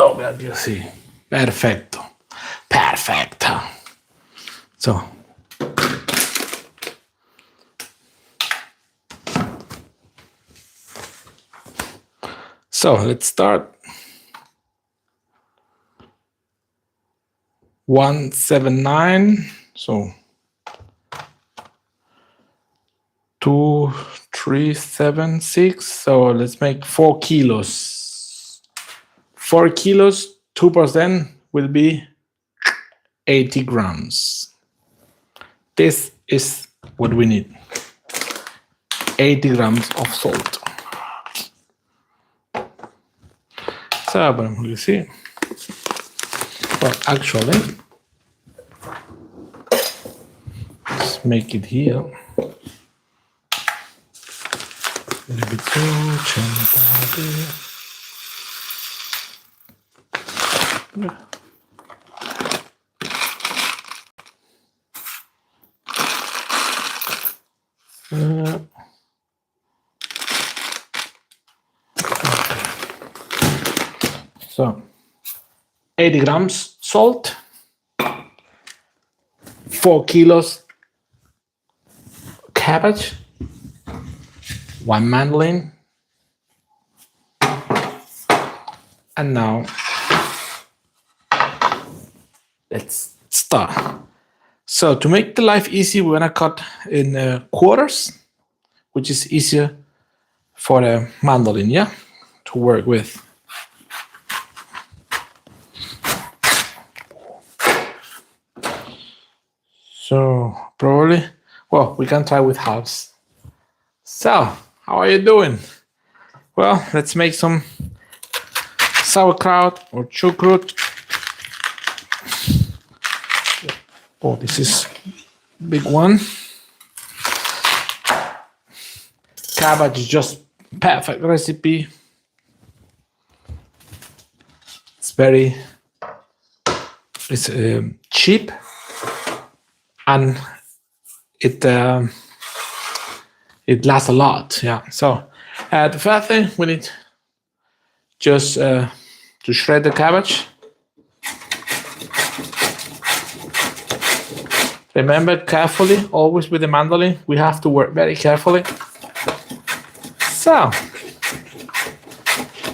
so glad you see. Perfecto. Perfecto. So let's start. 179. So 2, 3, 7, 6. So let's make 4 kilos. 4 kilos, 2% will be 80 grams. This is what we need. 80 grams of salt. So, but you see, well, actually, let's make it here. A little bit so 80 grams salt, 4 kilos cabbage, 1 mandolin, and now let's start. So to make the life easy, we're gonna cut in quarters, which is easier for the mandolin, yeah, to work with. So probably, well, we can try with halves. So, how are you doing? Well, let's make some sauerkraut or chucrut. Oh, this is big one. Cabbage is just perfect recipe. It's cheap, and it lasts a lot. Yeah. So the first thing we need just to shred the cabbage. Remember carefully, always with the mandolin, we have to work very carefully. So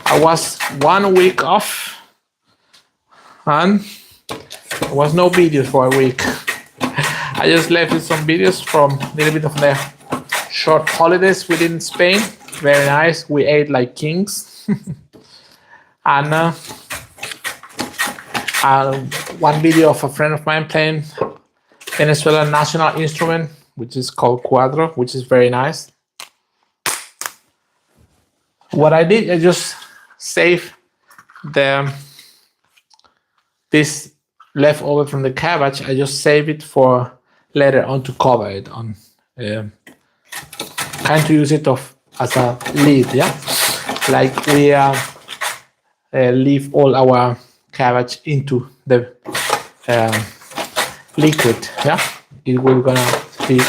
I was 1 week off and there was no videos for a week. I just left with some videos from a little bit of the short holidays we did in Spain. Very nice. We ate like kings. And one video of a friend of mine playing Venezuelan national instrument, which is called cuadro, which is very nice. What I did, I just saved this leftover from the cabbage. I just save it for later on to cover it on. Kind to use it as a lid, yeah. Like we leave all our cabbage into the liquid, yeah. It will gonna be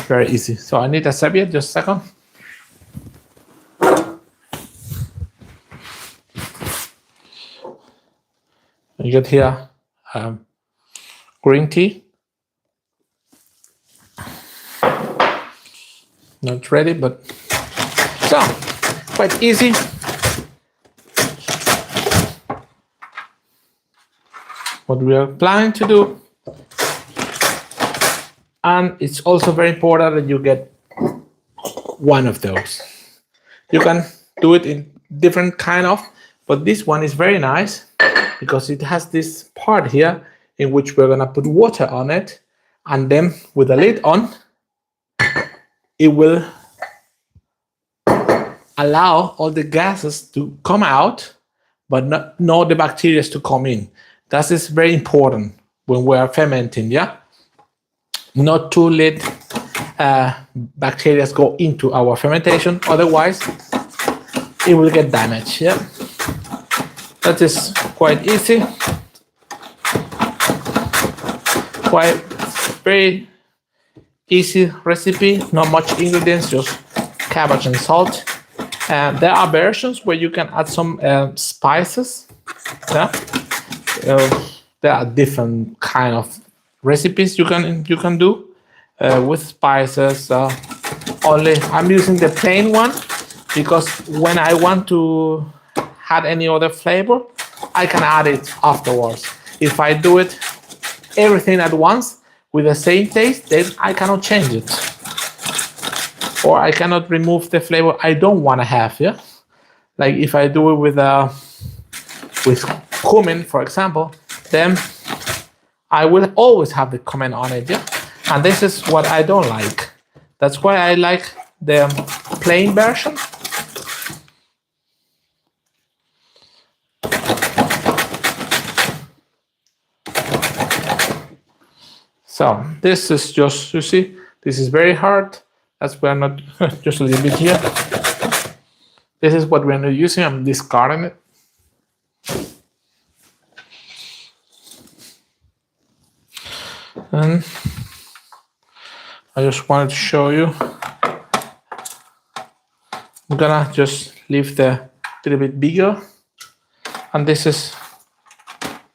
very easy. So I need a serviette, just a second. You get here green tea. Not ready, but so quite easy. What we are planning to do, and it's also very important that you get one of those. You can do it in different kind of, but this one is very nice because it has this part here in which we're gonna put water on it, and then with the lid on, it will allow all the gases to come out, but not the bacteria to come in. That is very important when we are fermenting, yeah? Not to let bacteria go into our fermentation, otherwise it will get damaged, yeah? That is quite easy. Quite very easy recipe, not much ingredients, just cabbage and salt. And there are versions where you can add some spices. Yeah, there are different kind of recipes you can do with spices. Only I'm using the plain one because when I want to add any other flavor, I can add it afterwards. If I do it everything at once with the same taste, then I cannot change it, or I cannot remove the flavor I don't want to have. Yeah, like if I do it with cumin, for example, then I will always have the cumin on it. Yeah, and this is what I don't like. That's why I like the plain version. So this is just, you see, this is very hard. That's why I'm not, just a little bit here. This is what we're not using. I'm discarding it. And I just wanted to show you. I'm gonna just leave the little bit bigger. And this is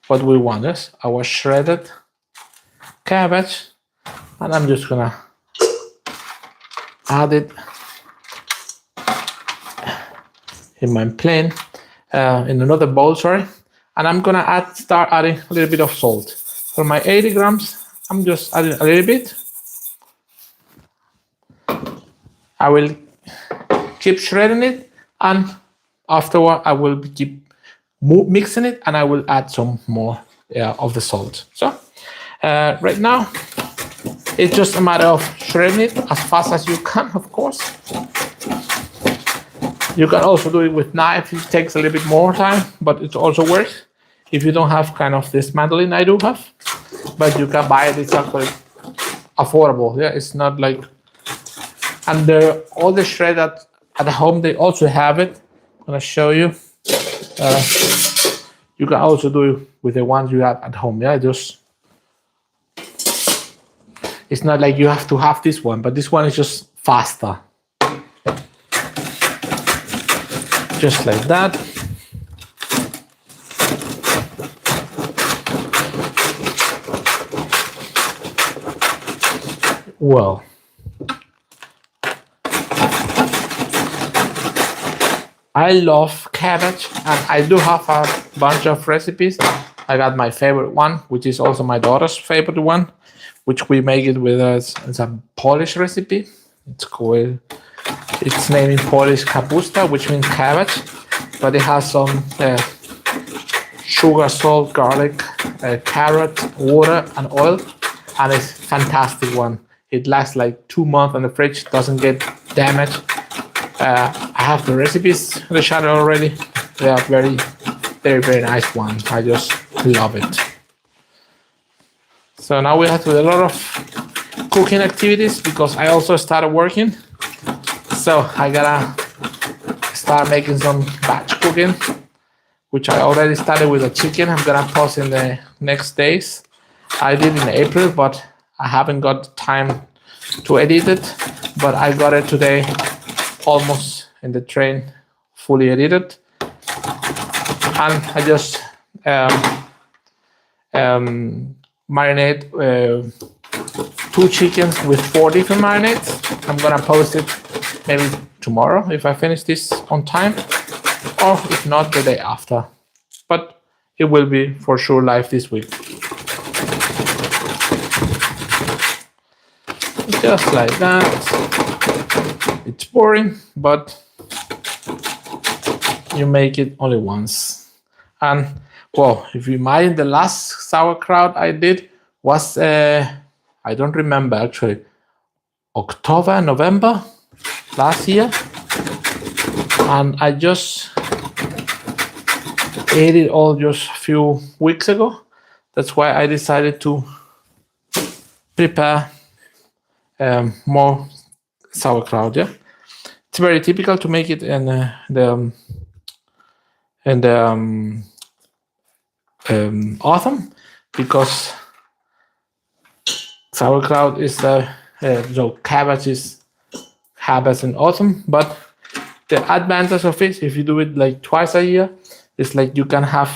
what we want, is our shredded cabbage. And I'm just gonna add it in my plane, in another bowl, sorry. And I'm gonna start adding a little bit of salt. For my 80 grams, I'm just adding a little bit. I will keep shredding it, and afterward I will keep mixing it, and I will add some more of the salt. So right now it's just a matter of shredding it as fast as you can, of course. You can also do it with knife. It takes a little bit more time, but it also works if you don't have kind of this mandolin I do have. But you can buy it. It's actually affordable. Yeah, it's not like, and all the shred at home, they also have it. I'm gonna show you. You can also do it with the ones you have at home. Yeah, it's not like you have to have this one, but this one is just faster. Just like that. Well, I love cabbage, and I do have a bunch of recipes. I got my favorite one, which is also my daughter's favorite one, which we make it with it's a Polish recipe. It's named in Polish kapusta, which means cabbage, but it has some sugar, salt, garlic, carrot, water, and oil, and it's a fantastic one. It lasts like 2 months in the fridge, doesn't get damaged. I have the recipes in the channel already. They are very, very, very nice one. I just love it. So now we have to do a lot of cooking activities because I also started working. So I gotta start making some batch cooking, which I already started with the chicken. I'm gonna post in the next days. I did in April, but I haven't got time to edit it. But I got it today, almost in the train, fully edited. And I just marinate 2 chickens with 4 different marinades. I'm gonna post it maybe tomorrow if I finish this on time, or if not, the day after. But it will be for sure live this week. Just like that. It's boring, but you make it only once. And well, if you mind, the last sauerkraut I did was I don't remember actually, October, November last year, and I just ate it all just a few weeks ago. That's why I decided to prepare more sauerkraut. Yeah, it's very typical to make it in the autumn, because sauerkraut is so cabbage is habits in autumn, but the advantage of it, if you do it like twice a year, is like you can have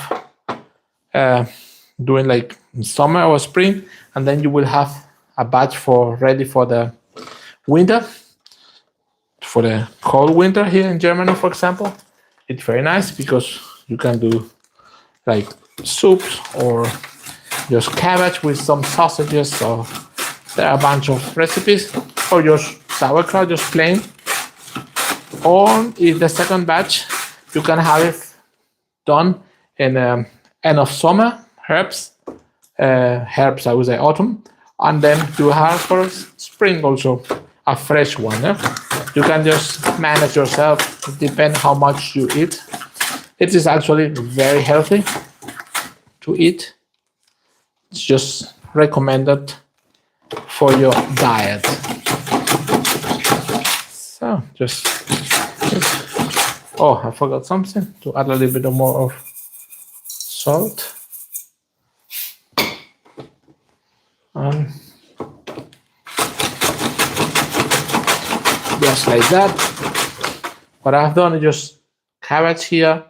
doing like summer or spring, and then you will have a batch for ready for the winter, for the cold winter here in Germany, for example. It's very nice because you can do like soups or just cabbage with some sausages. So there are a bunch of recipes, or just sauerkraut, just plain. Or in the second batch, you can have it done in end of summer, herbs, I would say autumn, and then you have for spring also a fresh one. You can just manage yourself, depend how much you eat. It is actually very healthy to eat. It's just recommended for your diet. So just oh, I forgot something, to add a little bit more of salt. And just like that. What I've done is just cabbage here,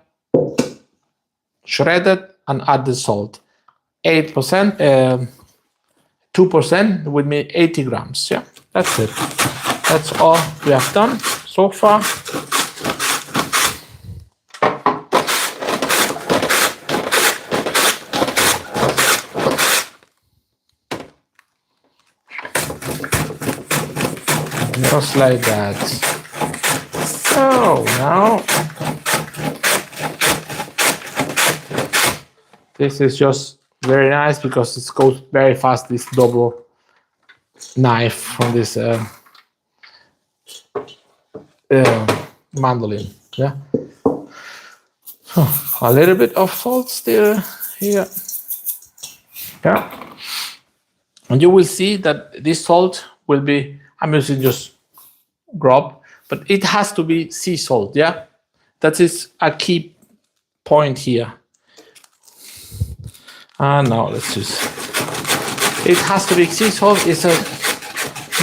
shredded, and add the salt. 8%, 2% with me 80 grams. Yeah, that's it. That's all we have done so far. Just like that. So now this is just very nice because it goes very fast. This double knife from this mandolin. Yeah. So a little bit of salt still here. Yeah. And you will see that this salt will be, I'm using just grub, but it has to be sea salt. Yeah, that is a key point here. And now let's just, it has to be sea salt. It's a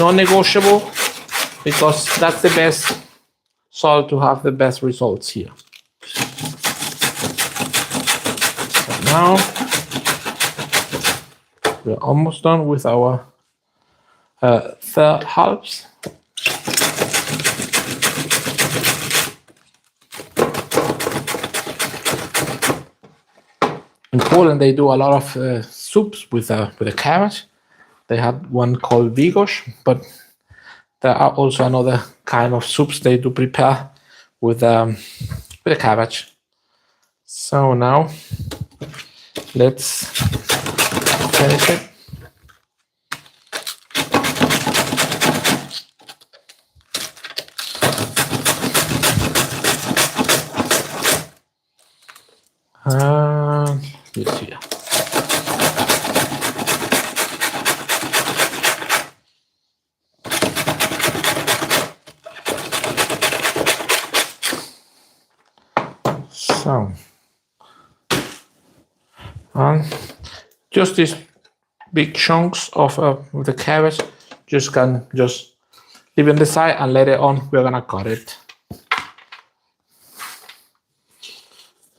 non-negotiable because that's the best salt to have the best results here. So now we're almost done with our third halves. In Poland, they do a lot of soups with a cabbage. They had one called bigos, but there are also another kind of soups they do prepare with a cabbage. So now let's finish it. This here. So, and just these big chunks of the cabbage, just can just leave on the side, and later on we're gonna cut it.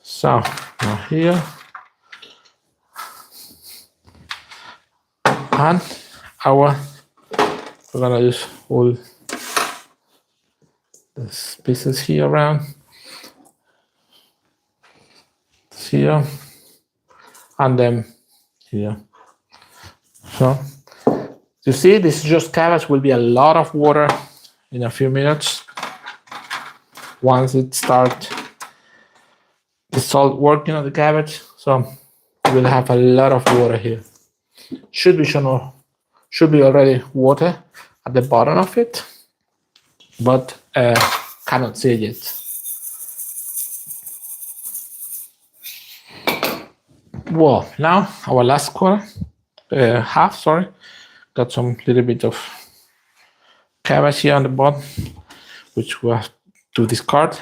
So now here, and we're gonna use all the pieces here around here, and then here. So you see, this just cabbage will be a lot of water in a few minutes. Once it starts the salt working on the cabbage, so we'll have a lot of water here. Should be already water at the bottom of it, but cannot see it yet. Well, now our last quarter, half, sorry, got some little bit of cabbage here on the bottom, which we have to discard.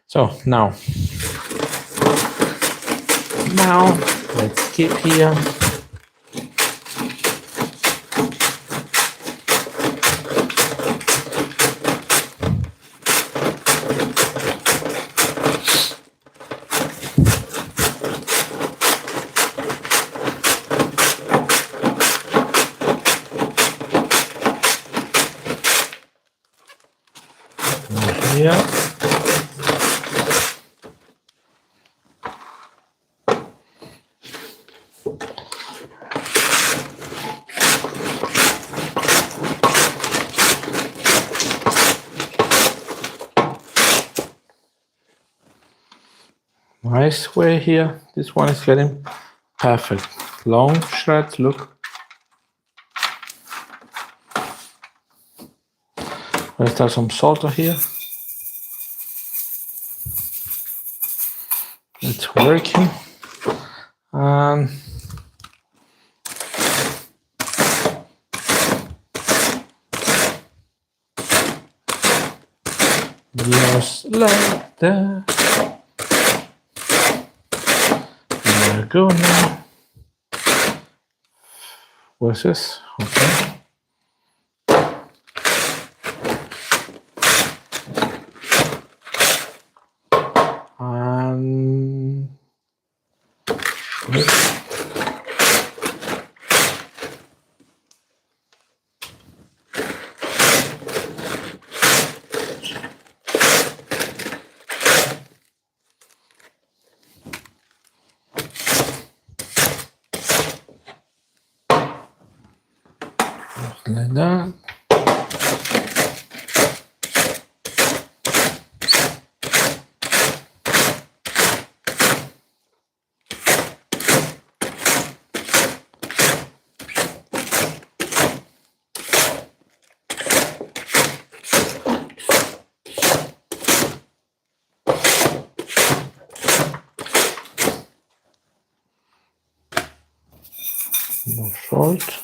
So now let's keep here. nice way here. This one is getting perfect. Long shreds, look. Let's add some salt here. It's working. And just like that. There we go now. What's this? Okay. And like that. More salt.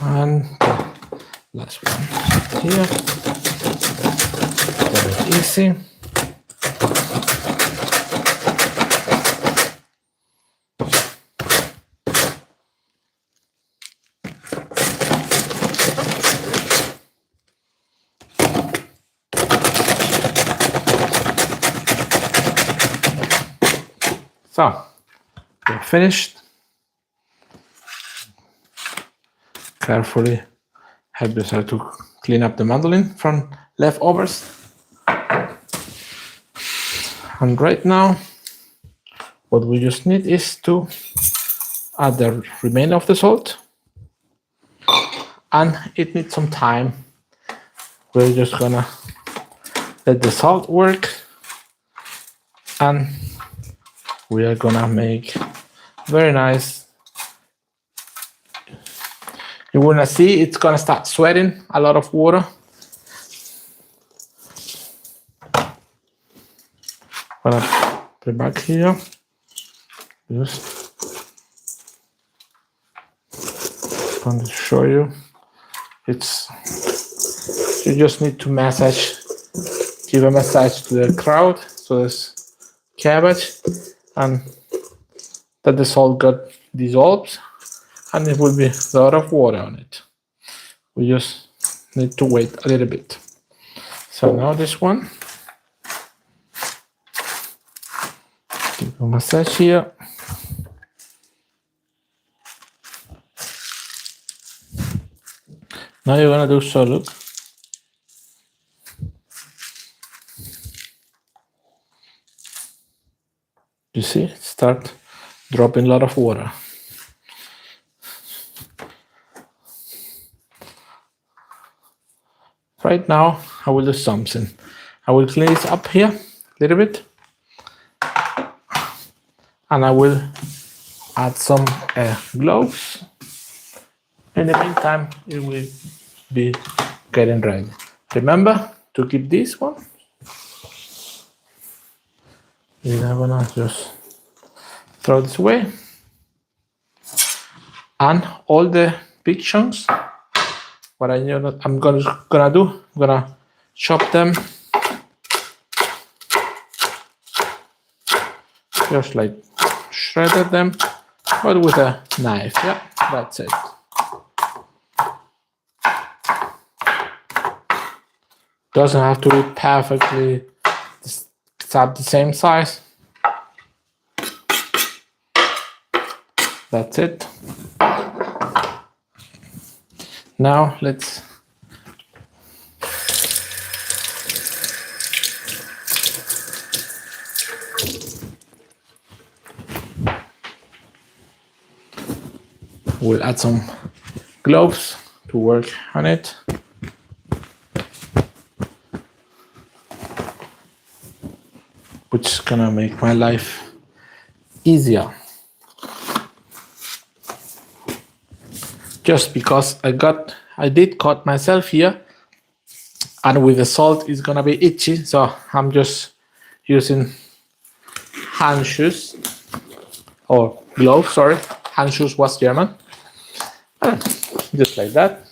And the last one here. Very easy. So, we're finished. Carefully help yourself to clean up the mandolin from leftovers. And right now, what we just need is to add the remainder of the salt. And it needs some time. We're just gonna let the salt work. And we are gonna make very nice. You wanna see it's gonna start sweating a lot of water. Gonna put it back here. Just going to show you. You just need to give a massage to the kraut, so this cabbage, and that the salt got dissolved, and it will be a lot of water on it. We just need to wait a little bit. So now this one, give a massage here. Now you're gonna do so, look. You see, start dropping a lot of water. Right now, I will do something. I will clean this up here a little bit. And I will add some gloves. In the meantime, it will be getting ready. Remember to keep this one. We're gonna just throw this away. And all the big chunks, what I'm gonna do, I'm gonna chop them just like shredded them, but with a knife. Yeah, that's it. Doesn't have to be perfectly at the same size. That's it. Now let's We'll add some gloves to work on it. Which is gonna make my life easier. Just because I did cut myself here, and with the salt it's gonna be itchy, so I'm just using hand shoes or gloves, sorry. Hand shoes was German. Just like that.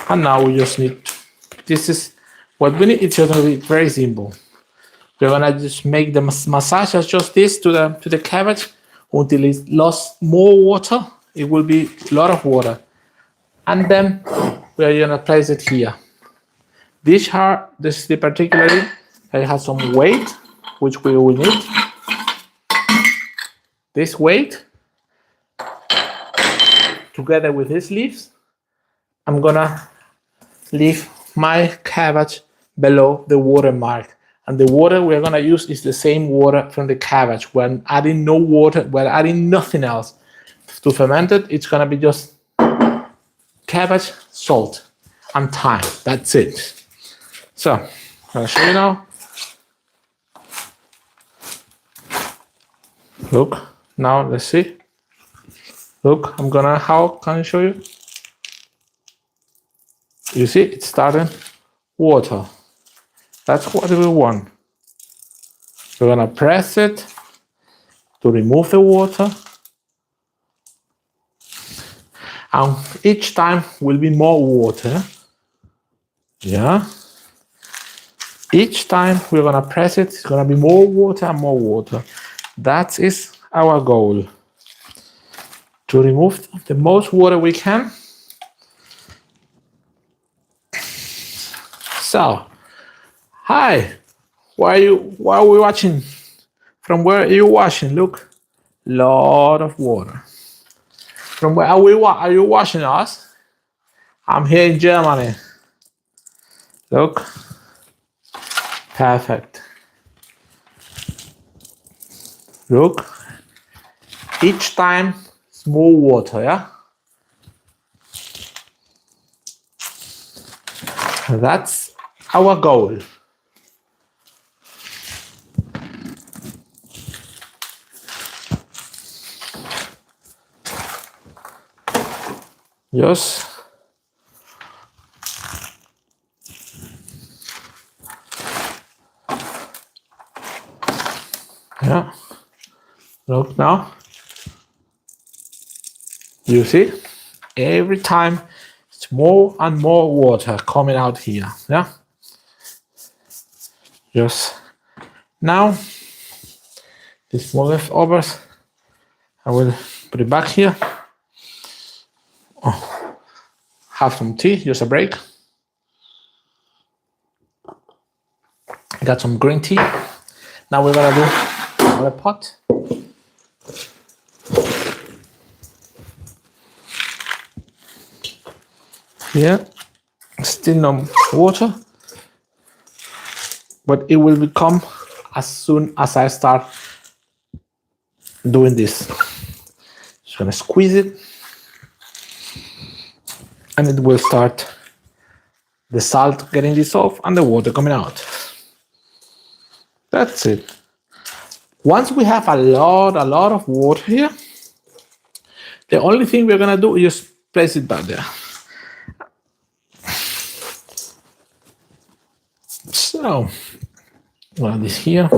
And now we just need, this is what we need. It's going to be very simple. We're gonna just make the massage just this to the cabbage until it lost more water. It will be a lot of water, and then we're gonna place it here. This is the particularly, it has some weight, which we will need. This weight, together with these leaves, I'm gonna leave my cabbage below the water mark. And the water we're gonna use is the same water from the cabbage. We're adding no water, we're adding nothing else. To ferment it, it's gonna be just cabbage, salt, and thyme. That's it. So, I'll show you now. Look, now let's see. Look, how can I show you? You see, it's starting water. That's what we want. We're gonna press it to remove the water. And each time will be more water. Yeah. Each time we're gonna press it, it's gonna be more water and more water. That is our goal. To remove the most water we can. So, hi, why are we watching? From where are you watching? Look, lot of water. From where are you watching us? I'm here in Germany. Look, perfect. Look, each time it's more water, yeah? That's our goal. Yes. Yeah. Look now. You see? Every time it's more and more water coming out here. Yeah. Just now, these more leftovers, I will put it back here. Oh, have some tea, just a break. Got some green tea. Now we're gonna do another pot. Here, still no water, but it will become as soon as I start doing this. Just gonna squeeze it, and it will start the salt getting dissolved and the water coming out. That's it. Once we have a lot of water here, the only thing we're gonna do is just place it back there. So, this here.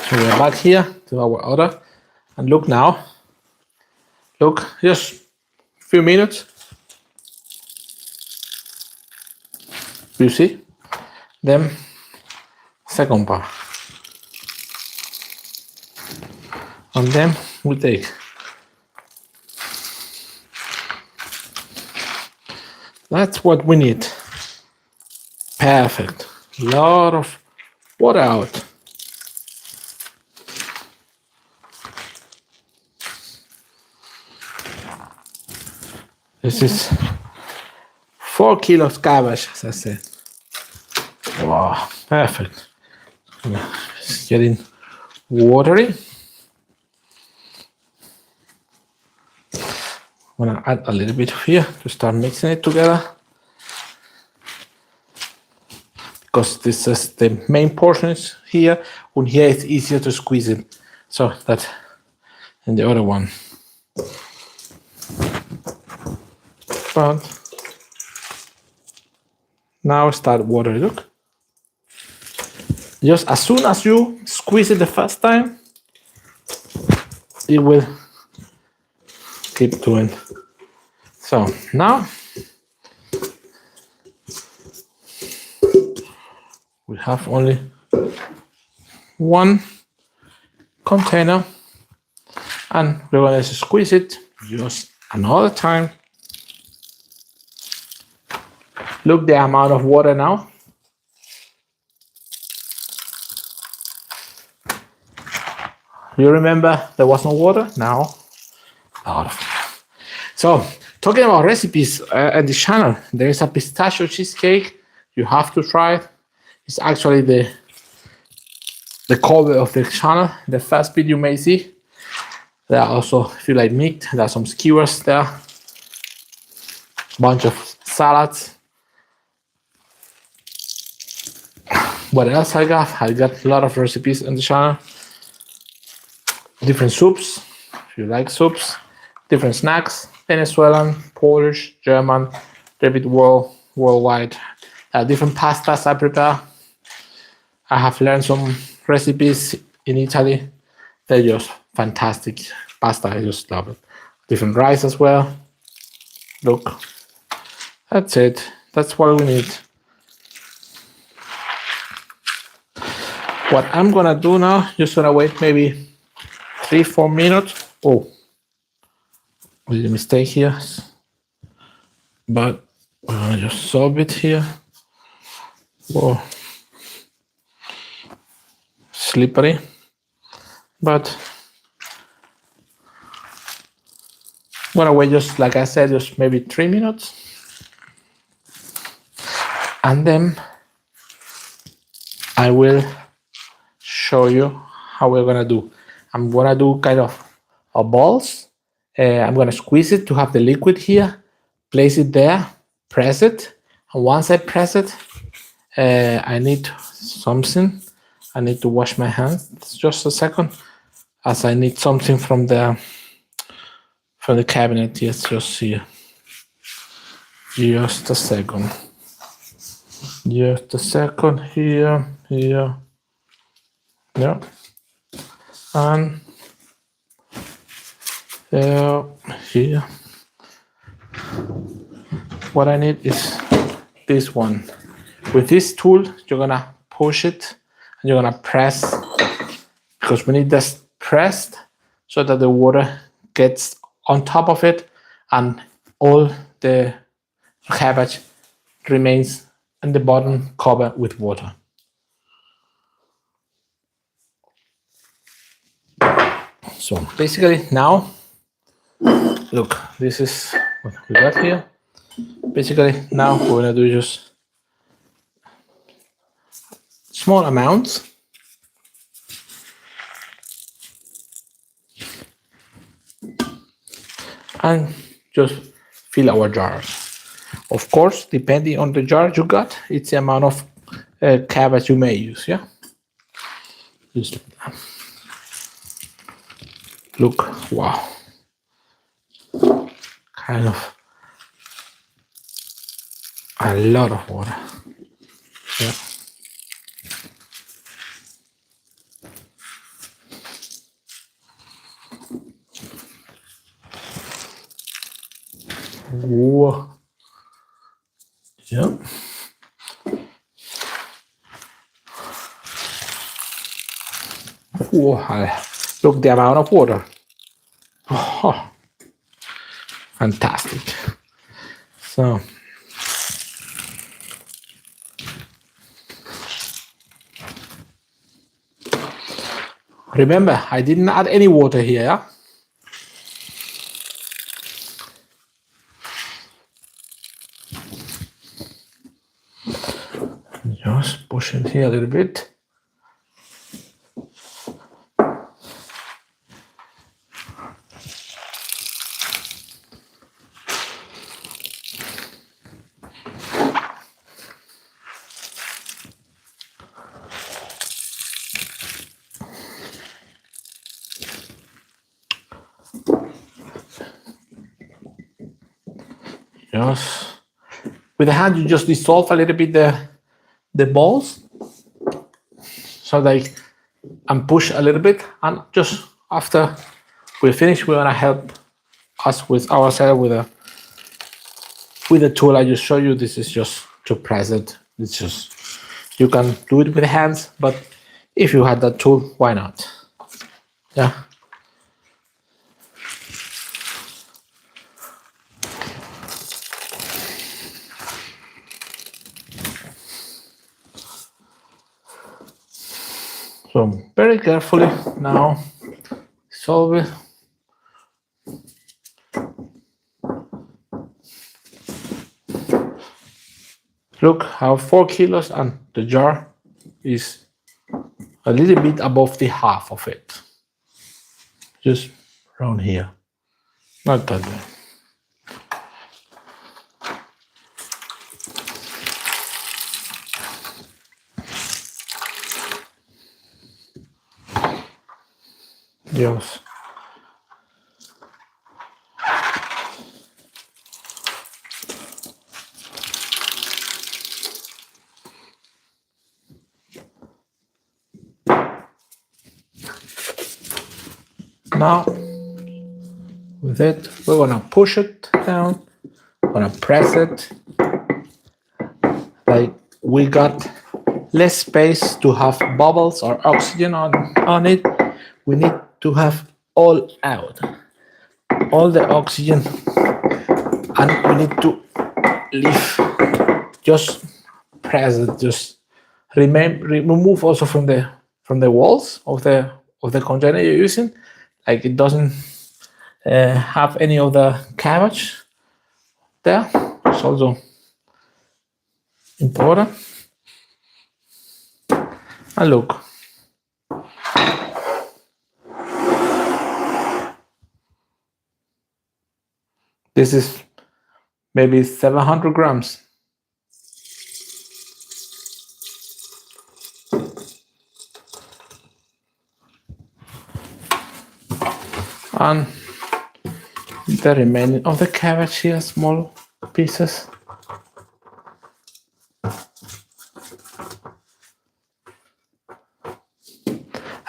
So we're back here to our order, and look now. Look, just a few minutes. You see? Then second part, and then we take. That's what we need. Perfect. Lot of water out. This is 4 kilos cabbage, as I said. Wow, perfect. It's getting watery. I'm gonna add a little bit here to start mixing it together, because this is the main portions here, and here it's easier to squeeze it, so that in the other one. But now start water. Look, just as soon as you squeeze it the first time, it will keep doing. So now we have only one container, and we're going to squeeze it just another time. Look the amount of water now. You remember there was no water? Now, a lot of it. So, talking about recipes at the channel, there is a pistachio cheesecake. You have to try it. It's actually the cover of the channel. The first bit you may see. There are also, if you like meat, there are some skewers there. Bunch of salads. What else I got? I got a lot of recipes on the channel. Different soups, if you like soups. Different snacks, Venezuelan, Polish, German, a bit worldwide. Different pastas I prepare. I have learned some recipes in Italy. They're just fantastic pasta. I just love it. Different rice as well. Look, that's it. That's what we need. What I'm gonna do now, just gonna wait maybe 3-4 minutes. Oh, we did a mistake here, but we're gonna just solve it here. Whoa, slippery, but I'm gonna wait, just like I said, just maybe 3 minutes, and then I will show you how we're gonna do. I'm gonna do kind of a balls. I'm gonna squeeze it to have the liquid here, place it there, press it, and once I press it, I need something. I need to wash my hands. Just a second, as I need something from the cabinet. Yes, just here. Just a second. Just a second. Here. Yeah. And here. What I need is this one. With this tool, you're gonna push it and you're gonna press, because we need this pressed so that the water gets on top of it and all the cabbage remains in the bottom covered with water. So basically now, look, this is what we got here. Basically now we're gonna do just small amounts. And just fill our jars. Of course, depending on the jar you got, it's the amount of cabbage you may use, yeah? Just look, wow. Kind of a lot of water. Yeah. Whoa. Yeah. Whoa. Look the amount of water. Oh, fantastic. So remember, I didn't add any water here, yeah? Just push it here a little bit. Just with the hand, you just dissolve a little bit the balls, so like, and push a little bit, and just after we finish, we're gonna help us with ourselves with the tool I just showed you. This is just to press it. It's just, you can do it with the hands, but if you had that tool, why not? Yeah. So very carefully now dissolve it. Look how 4 kilos and the jar is a little bit above the half of it. Just around here. Not that way. Yes. Now, with it, we're gonna push it down, gonna press it. Like, we got less space to have bubbles or oxygen on it. We need to have all out, all the oxygen, and we need to leave. Just press it. Just remove also from the walls of the container you're using. Like, it doesn't have any of the cabbage there. It's also important. And look, this is maybe 700 grams. And the remaining of the cabbage here, small pieces.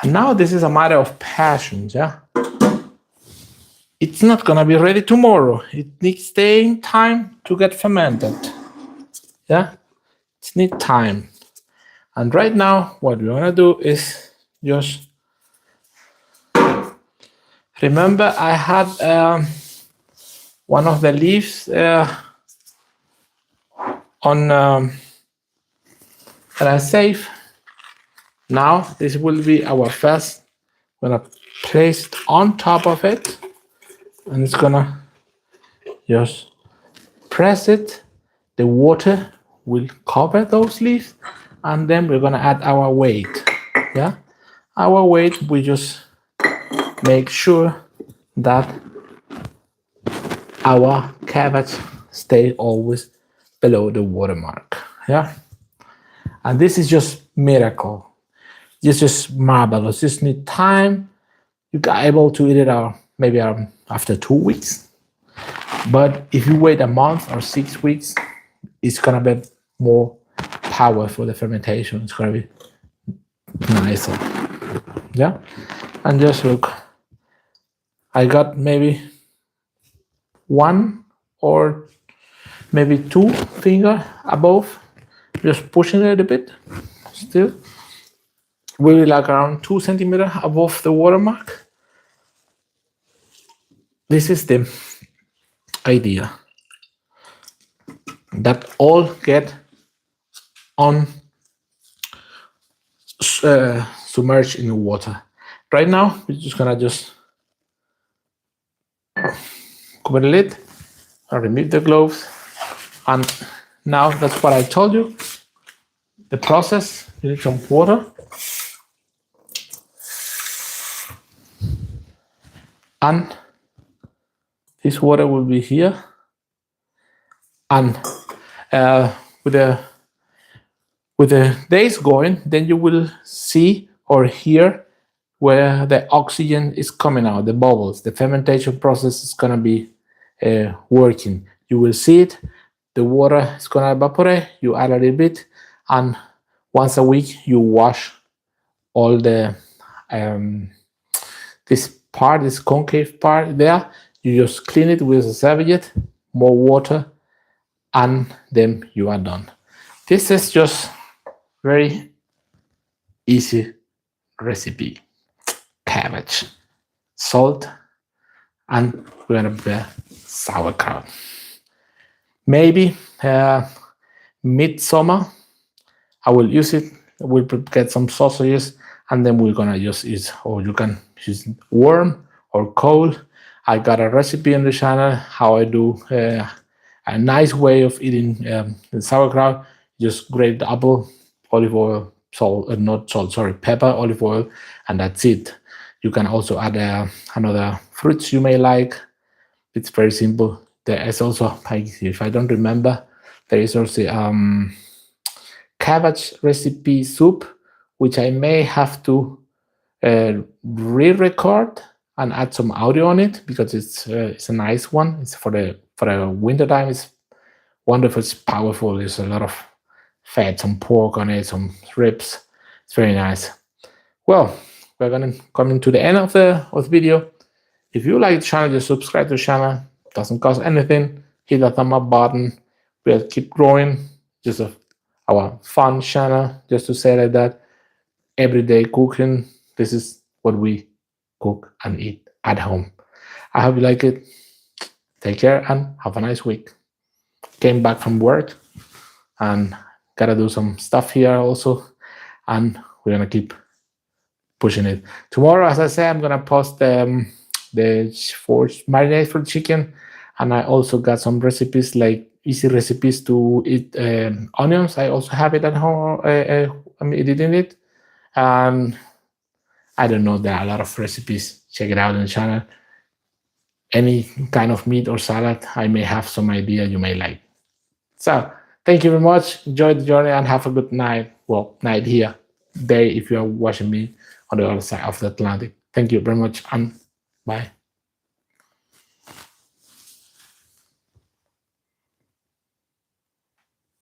And now this is a matter of passions, yeah? It's not gonna be ready tomorrow. It needs time to get fermented, yeah? It needs time. And right now, what we wanna do is just, remember I had one of the leaves on that I saved. Now this will be our first. I'm gonna place it on top of it, and it's gonna just press it. The water will cover those leaves, and then we're gonna add our weight. Yeah, our weight. We just make sure that our cabbage stay always below the watermark. Yeah, and this is just miracle. It's just marvelous. Just need time. You got able to eat it maybe after 2 weeks. But if you wait a month or 6 weeks, it's gonna be more power for the fermentation. It's gonna be nicer. Yeah, and just look. I got maybe 1 or maybe 2 finger above. Just pushing it a bit. Still. Really like around 2 centimeters above the watermark. This is the idea. That all get on submerged in the water. Right now, we're just gonna cover the lid and remove the gloves. And now that's what I told you. the process. You need some water. And this water will be here. And with the days going, then you will see or hear where the oxygen is coming out, the bubbles. The fermentation process is gonna be working. You will see it. The water is gonna evaporate. You add a little bit, and once a week you wash all the this concave part there. You just clean it with a serviette, more water, and then you are done. This is just very easy recipe. Cabbage, salt, and we're gonna prepare sauerkraut. Maybe midsummer I will use it. We'll get some sausages, and then we're gonna just use, or you can use warm or cold. I got a recipe on the channel how I do a nice way of eating the sauerkraut. Just grate the apple, olive oil, salt, not salt, sorry, pepper, olive oil, and that's it. You can also add another fruits you may like. It's very simple. There is also, if I don't remember, there is also cabbage recipe soup, which I may have to re-record and add some audio on it because it's a nice one. It's for the winter time. It's wonderful. It's powerful. There's a lot of fat, some pork on it, some ribs. It's very nice. Well, we're gonna come to the end of the video. If you like the channel, just subscribe to the channel. Doesn't cost anything. Hit the thumb up button. We'll keep growing. Just our fun channel. Just to say like that. Everyday cooking. This is what we cook and eat at home. I hope you like it. Take care and have a nice week. Came back from work and gotta do some stuff here also. And we're gonna keep pushing it. Tomorrow, as I say, I'm gonna post the marinade for chicken, and I also got some recipes, like easy recipes to eat onions. I also have it at home. I'm editing it, and I don't know, there are a lot of recipes. Check it out on the channel. Any kind of meat or salad, I may have some idea you may like. So thank you very much. Enjoy the journey and have a good night. Well, night here, day if you are watching me on the other side of the Atlantic. Thank you very much and bye.